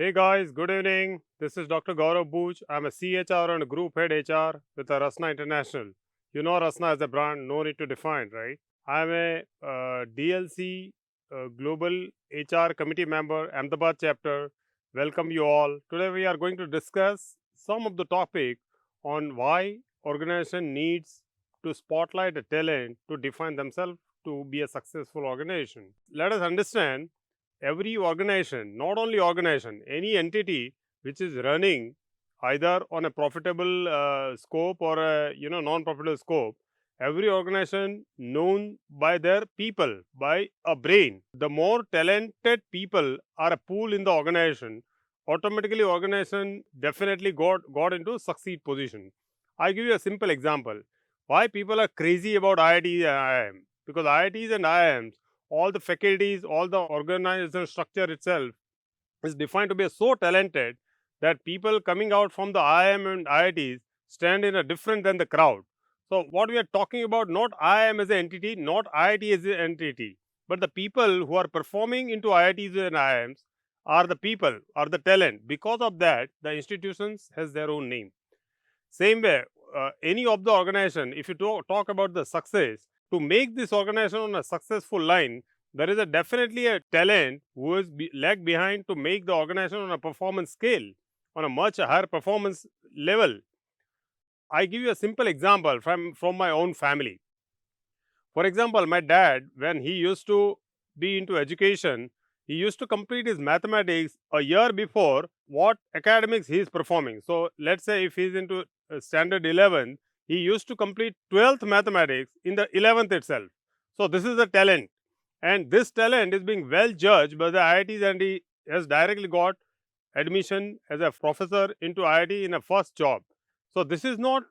Hey guys, good evening. This is Dr. Gaurav Buch. I'm a CHRO and Group Head HR with the Rasna International. You know Rasna as a brand, no need to define, right? I'm a DLC Global HR Committee member, Ahmedabad chapter. Welcome you all. Today we are going to discuss some of the topic on why organization needs to spotlight a talent to define themselves to be a successful organization. Let us understand every organization, not only organization, any entity which is running either on a profitable scope or a non-profitable scope, every organization known by their people, by a brain. The more talented people are a pool in the organization, automatically organization definitely got into succeed position. I give you a simple example. Why people are crazy about IITs and IIM? Because IITs and IIMs, all the faculties, all the organizational structure itself is defined to be so talented that people coming out from the IIM and IITs stand in a different than the crowd. So what we are talking about, not IIM as an entity, not IIT as an entity, but the people who are performing into IITs and IIMs are the people, are the talent. Because of that, the institutions has their own name. Same way, any of the organization, if you talk about the success, to make this organization on a successful line, there is a definitely a talent who is lag behind to make the organization on a performance scale, on a much higher performance level. I give you a simple example from my own family. For example, my dad, when he used to be into education, he used to complete his mathematics a year before what academics he is performing. So let's say if he's into standard 11, he used to complete 12th mathematics in the 11th itself. So this is a talent, and this talent is being well judged by the IITs, and he has directly got admission as a professor into IIT in a first job. So this is not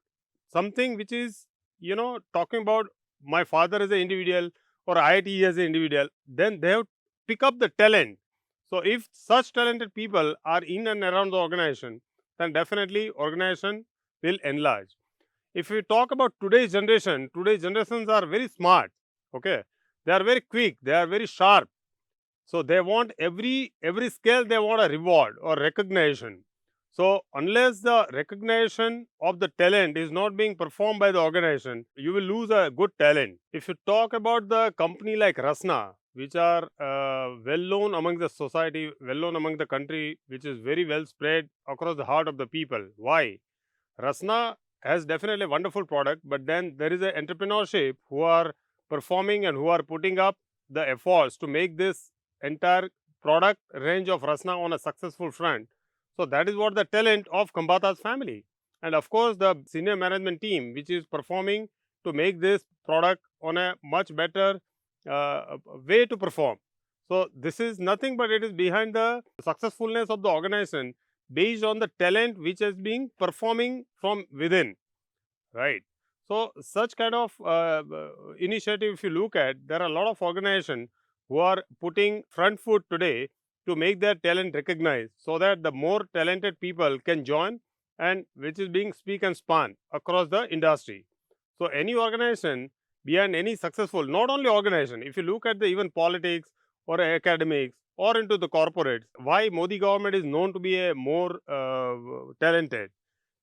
something which is talking about my father as an individual or IIT as an individual. Then they have to pick up the talent. So if such talented people are in and around the organization, then definitely organization will enlarge. If we talk about today's generations are very smart. Okay, they are very quick, they are very sharp, so they want every skill, they want a reward or recognition. So unless the recognition of the talent is not being performed by the organization, you will lose a good talent. If you talk about the company like Rasna, which are well known among the society, well known among the country, which is very well spread across the heart of the people. Why? Rasna has definitely a wonderful product, but then there is a entrepreneurship who are performing and who are putting up the efforts to make this entire product range of Rasna on a successful front. So that is what the talent of Kambata's family. And of course, the senior management team, which is performing to make this product on a much better way to perform. So this is nothing but it is behind the successfulness of the organization based on the talent which is being performing from within, right? So such kind of initiative, if you look at, there are a lot of organizations who are putting front foot today to make their talent recognized, so that the more talented people can join, and which is being speak and span across the industry. So any organization behind any successful, not only organization, if you look at the even politics or academics or into the corporates, why Modi government is known to be a more talented?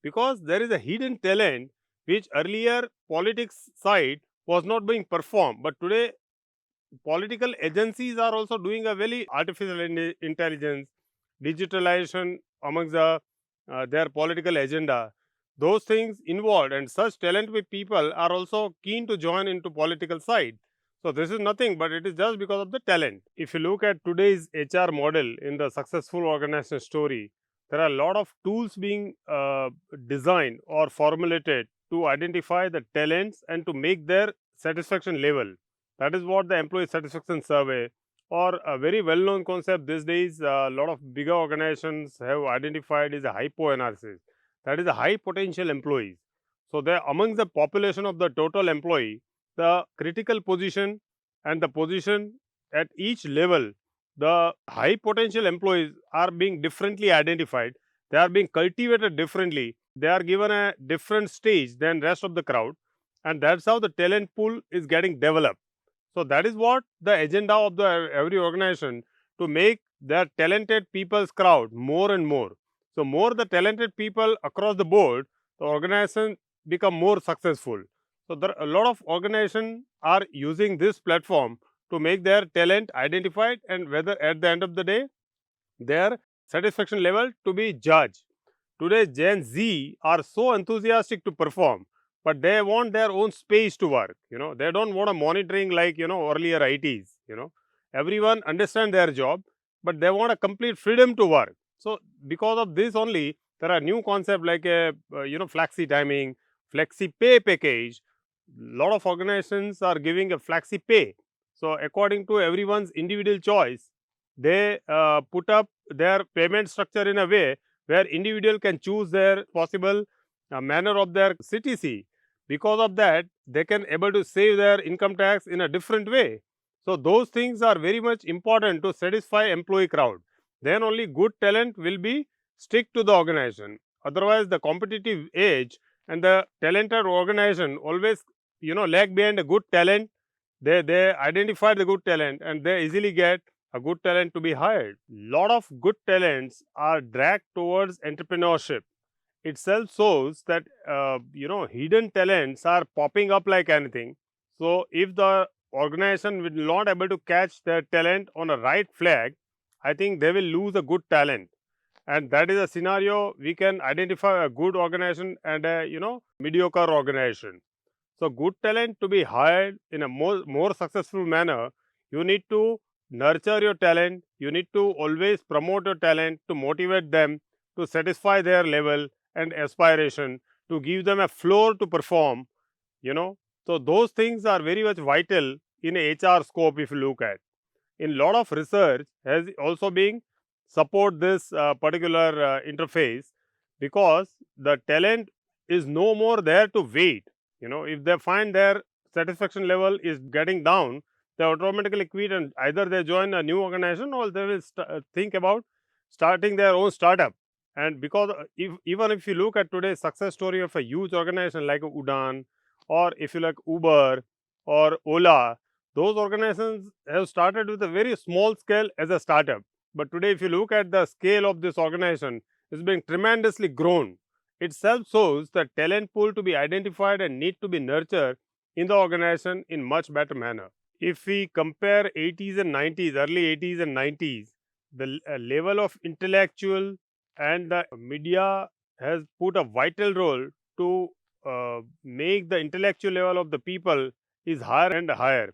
Because there is a hidden talent which earlier politics side was not being performed, but today political agencies are also doing a very artificial intelligence, digitalization amongst their political agenda. Those things involved, and such talented people are also keen to join into political side. So this is nothing but it is just because of the talent. If you look at today's HR model in the successful organization story, there are a lot of tools being designed or formulated to identify the talents and to make their satisfaction level. That is what the employee satisfaction survey, or a very well known concept these days, a lot of bigger organizations have identified is a hypo analysis. That is a high potential employees. So they among the population of the total employee, the critical position and the position at each level, the high potential employees are being differently identified. They are being cultivated differently. They are given a different stage than rest of the crowd, and that's how the talent pool is getting developed. So that is what the agenda of the every organization, to make their talented people's crowd more and more. So more the talented people across the board, the organization become more successful. So there a lot of organizations are using this platform to make their talent identified, and whether at the end of the day their satisfaction level to be judged. Today, Gen Z are so enthusiastic to perform, but they want their own space to work. They don't want a monitoring like earlier ITs. Everyone understand their job, but they want a complete freedom to work. So because of this only, there are new concept like a flexi timing, flexi pay package. Lot of organizations are giving a flexi pay. So according to everyone's individual choice, they put up their payment structure in a way where individual can choose their possible manner of their CTC. Because of that, they can able to save their income tax in a different way. So those things are very much important to satisfy employee crowd. Then only good talent will be stick to the organization. Otherwise, the competitive edge and the talented organization always lag behind a good talent. They identify the good talent and they easily get a good talent to be hired. Lot of good talents are dragged towards entrepreneurship. Itself shows that hidden talents are popping up like anything. So if the organization will not able to catch their talent on a right flag, I think they will lose a good talent. And that is a scenario we can identify a good organization and a mediocre organization. So good talent to be hired in a more successful manner, you need to nurture your talent. You need to always promote your talent to motivate them to satisfy their level and aspiration, to give them a floor to perform. So those things are very much vital in a HR scope. If you look at in lot of research has also been support this particular interface, because the talent is no more there to wait. If they find their satisfaction level is getting down, they automatically quit and either they join a new organization or they will think about starting their own startup. And because even if you look at today's success story of a huge organization like Udan, or if you like Uber or Ola, those organizations have started with a very small scale as a startup. But today, if you look at the scale of this organization, it's been tremendously grown. Itself shows the talent pool to be identified and need to be nurtured in the organization in much better manner. If we compare 80s and 90s, early 80s and 90s, the level of intellectual and the media has put a vital role to make the intellectual level of the people is higher and higher.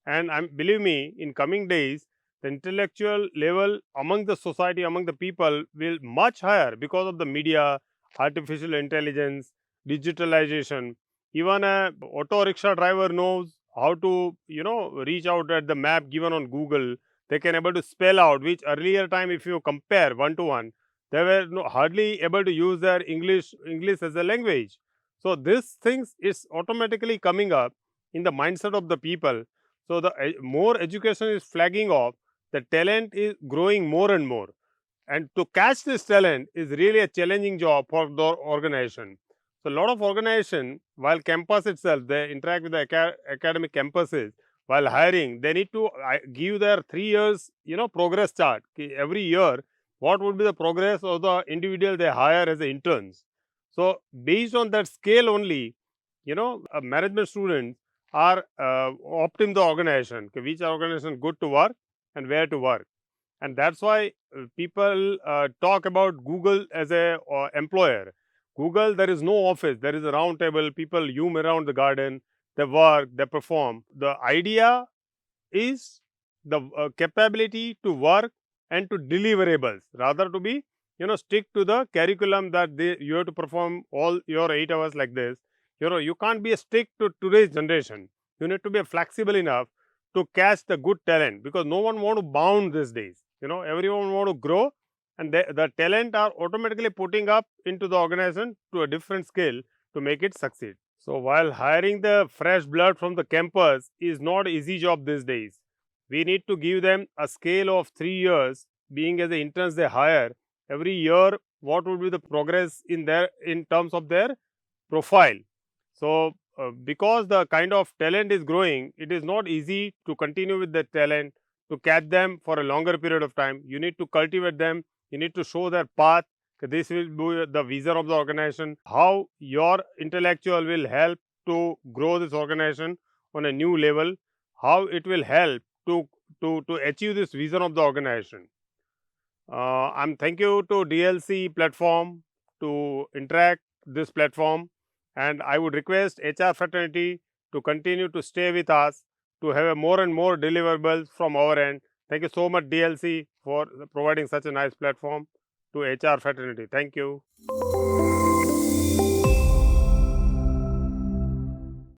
And believe me, in coming days, the intellectual level among the society, among the people, will much higher because of the media, artificial intelligence, digitalization. Even a auto rickshaw driver knows how to reach out at the map given on Google. They can able to spell out, which earlier time, if you compare one to one, they were hardly able to use their English as a language. So this things is automatically coming up in the mindset of the people. So the more education is flagging off, the talent is growing more and more. And to catch this talent is really a challenging job for the organization. So a lot of organization, while campus itself, they interact with the academic campuses. While hiring, they need to give their 3 years, progress chart. Every year, what would be the progress of the individual they hire as interns. So based on that scale only, management students are opting the organization, which organization good to work and where to work. And that's why people talk about Google as a employer. Google, there is no office, there is a round table, people roam around the garden, they work, they perform. The idea is the capability to work and to deliverables, rather to be stick to the curriculum that you have to perform all your 8 hours like this. You can't be a stick to today's generation. You need to be flexible enough to catch the good talent, because no one want to bound these days. Everyone want to grow, and the talent are automatically putting up into the organization to a different scale to make it succeed. So while hiring the fresh blood from the campus is not easy job these days, we need to give them a scale of 3 years. Being as the interns they hire every year, what would be the progress in terms of their profile. So because the kind of talent is growing, it is not easy to continue with the talent. to catch them for a longer period of time. You need to cultivate them. You need to show their path. This will be the vision of the organization. How your intellectual will help to grow this organization on a new level. How it will help to achieve this vision of the organization. I'm thank you to DLC platform to interact this platform, and I would request HR fraternity to continue to stay with us to have a more and more deliverables from our end. Thank you so much DLC for providing such a nice platform to HR fraternity. Thank you.